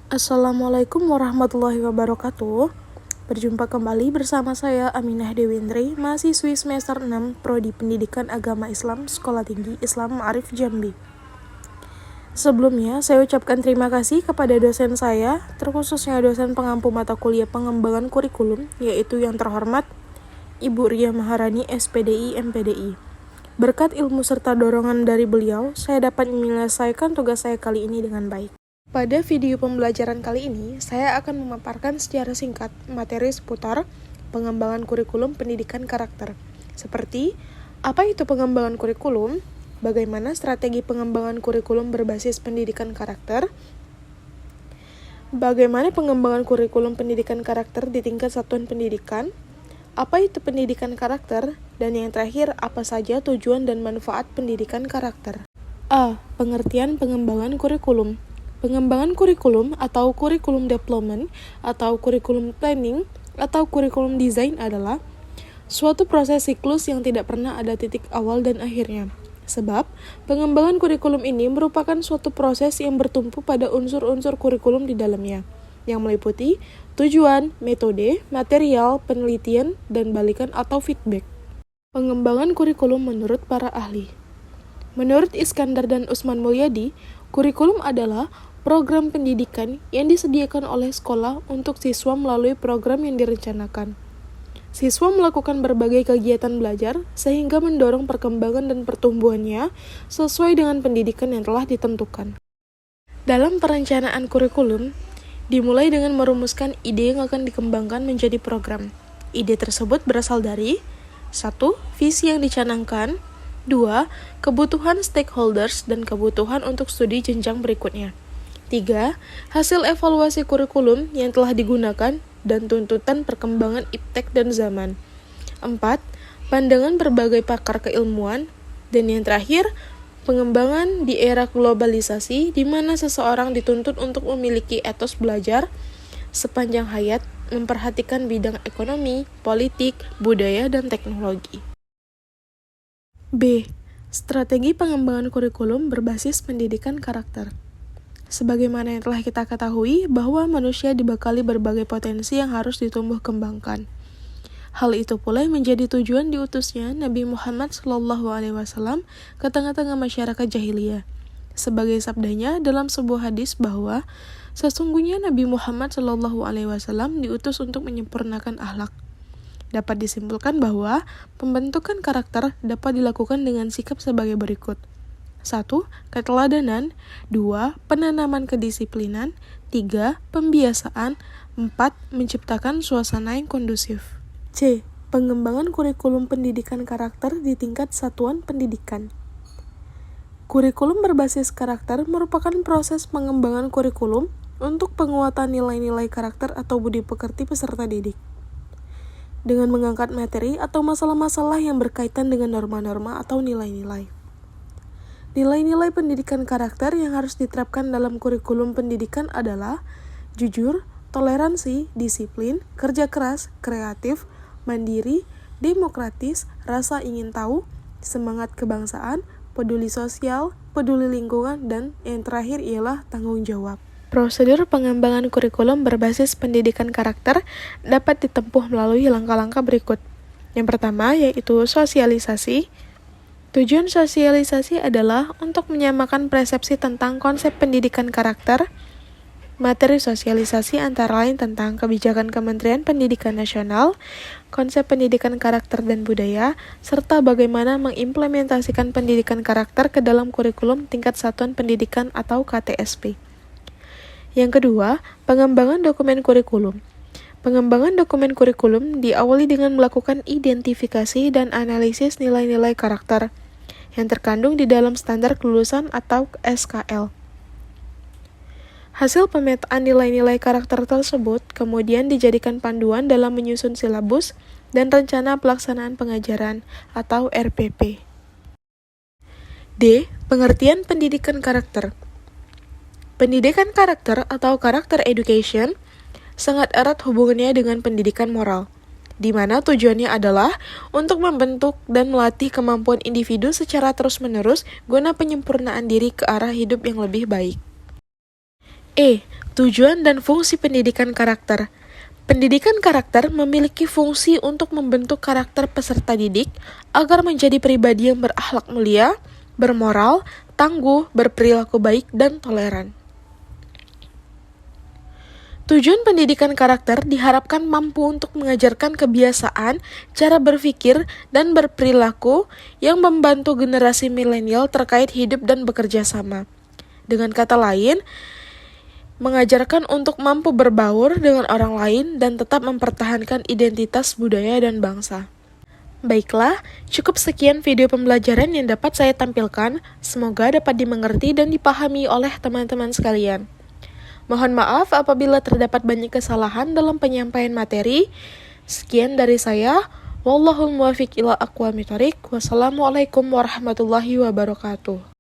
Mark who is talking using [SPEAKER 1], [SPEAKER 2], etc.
[SPEAKER 1] Assalamualaikum warahmatullahi wabarakatuh. Berjumpa kembali bersama saya Aminah Dewindri, mahasiswi semester 6 Prodi Pendidikan Agama Islam Sekolah Tinggi Islam Ma'arif Jambi. Sebelumnya, saya ucapkan terima kasih kepada dosen saya, terkhususnya dosen pengampu mata kuliah pengembangan kurikulum, yaitu yang terhormat Ibu Ria Maharani, SPDI, MPDI. Berkat ilmu serta dorongan dari beliau, saya dapat menyelesaikan tugas saya kali ini dengan baik. Pada video pembelajaran kali ini, saya akan memaparkan secara singkat materi seputar pengembangan kurikulum pendidikan karakter. Seperti, apa itu pengembangan kurikulum? Bagaimana strategi pengembangan kurikulum berbasis pendidikan karakter? Bagaimana pengembangan kurikulum pendidikan karakter di tingkat satuan pendidikan? Apa itu pendidikan karakter? Dan yang terakhir, apa saja tujuan dan manfaat pendidikan karakter? A. Pengertian pengembangan kurikulum. Pengembangan kurikulum atau kurikulum development atau kurikulum planning atau kurikulum design adalah suatu proses siklus yang tidak pernah ada titik awal dan akhirnya. Sebab, pengembangan kurikulum ini merupakan suatu proses yang bertumpu pada unsur-unsur kurikulum di dalamnya, yang meliputi tujuan, metode, material, penelitian, dan balikan atau feedback. Pengembangan kurikulum menurut para ahli. Menurut Iskandar dan Usman Mulyadi, kurikulum adalah program pendidikan yang disediakan oleh sekolah untuk siswa melalui program yang direncanakan. Siswa melakukan berbagai kegiatan belajar sehingga mendorong perkembangan dan pertumbuhannya sesuai dengan pendidikan yang telah ditentukan. Dalam perencanaan kurikulum, dimulai dengan merumuskan ide yang akan dikembangkan menjadi program. Ide tersebut berasal dari 1. Visi yang dicanangkan, 2. Kebutuhan stakeholders dan kebutuhan untuk studi jenjang berikutnya. 3. Hasil evaluasi kurikulum yang telah digunakan dan tuntutan perkembangan iptek dan zaman. 4. Pandangan berbagai pakar keilmuan. Dan yang terakhir, pengembangan di era globalisasi di mana seseorang dituntut untuk memiliki etos belajar sepanjang hayat, memperhatikan bidang ekonomi, politik, budaya, dan teknologi. B. Strategi pengembangan kurikulum berbasis pendidikan karakter. Sebagaimana yang telah kita ketahui bahwa manusia dibekali berbagai potensi yang harus ditumbuh kembangkan. Hal itu pula menjadi tujuan diutusnya Nabi Muhammad SAW ke tengah-tengah masyarakat jahiliyah. Sebagai sabdanya dalam sebuah hadis bahwa sesungguhnya Nabi Muhammad SAW diutus untuk menyempurnakan akhlak. Dapat disimpulkan bahwa pembentukan karakter dapat dilakukan dengan sikap sebagai berikut. 1. Keteladanan. 2. Penanaman kedisiplinan. 3. Pembiasaan. 4. Menciptakan suasana yang kondusif. C. Pengembangan kurikulum pendidikan karakter di tingkat satuan pendidikan. Kurikulum berbasis karakter merupakan proses pengembangan kurikulum untuk penguatan nilai-nilai karakter atau budi pekerti peserta didik. Dengan mengangkat materi atau masalah-masalah yang berkaitan dengan norma-norma atau nilai-nilai. Nilai-nilai pendidikan karakter yang harus diterapkan dalam kurikulum pendidikan adalah jujur, toleransi, disiplin, kerja keras, kreatif, mandiri, demokratis, rasa ingin tahu, semangat kebangsaan, peduli sosial, peduli lingkungan, dan yang terakhir ialah tanggung jawab. Prosedur pengembangan kurikulum berbasis pendidikan karakter dapat ditempuh melalui langkah-langkah berikut. Yang pertama yaitu sosialisasi. Tujuan sosialisasi adalah untuk menyamakan persepsi tentang konsep pendidikan karakter. Materi sosialisasi antara lain tentang kebijakan Kementerian Pendidikan Nasional, konsep pendidikan karakter dan budaya, serta bagaimana mengimplementasikan pendidikan karakter ke dalam kurikulum tingkat satuan pendidikan atau KTSP. Yang kedua, pengembangan dokumen kurikulum. Pengembangan dokumen kurikulum diawali dengan melakukan identifikasi dan analisis nilai-nilai karakter yang terkandung di dalam standar kelulusan atau SKL. Hasil pemetaan nilai-nilai karakter tersebut kemudian dijadikan panduan dalam menyusun silabus dan rencana pelaksanaan pengajaran atau RPP. D. Pengertian pendidikan karakter. Pendidikan karakter atau karakter education sangat erat hubungannya dengan pendidikan moral, di mana tujuannya adalah untuk membentuk dan melatih kemampuan individu secara terus-menerus guna penyempurnaan diri ke arah hidup yang lebih baik. Tujuan dan fungsi pendidikan karakter. Pendidikan karakter memiliki fungsi untuk membentuk karakter peserta didik agar menjadi pribadi yang berakhlak mulia, bermoral, tangguh, berperilaku baik, dan toleran. Tujuan pendidikan karakter diharapkan mampu untuk mengajarkan kebiasaan, cara berpikir, dan berperilaku yang membantu generasi milenial terkait hidup dan bekerja sama. Dengan kata lain, mengajarkan untuk mampu berbaur dengan orang lain dan tetap mempertahankan identitas budaya dan bangsa. Baiklah, cukup sekian video pembelajaran yang dapat saya tampilkan. Semoga dapat dimengerti dan dipahami oleh teman-teman sekalian. Mohon maaf apabila terdapat banyak kesalahan dalam penyampaian materi. Sekian dari saya. Wallahul muwaffiq ila aqwamit thoriq. Wassalamualaikum warahmatullahi wabarakatuh.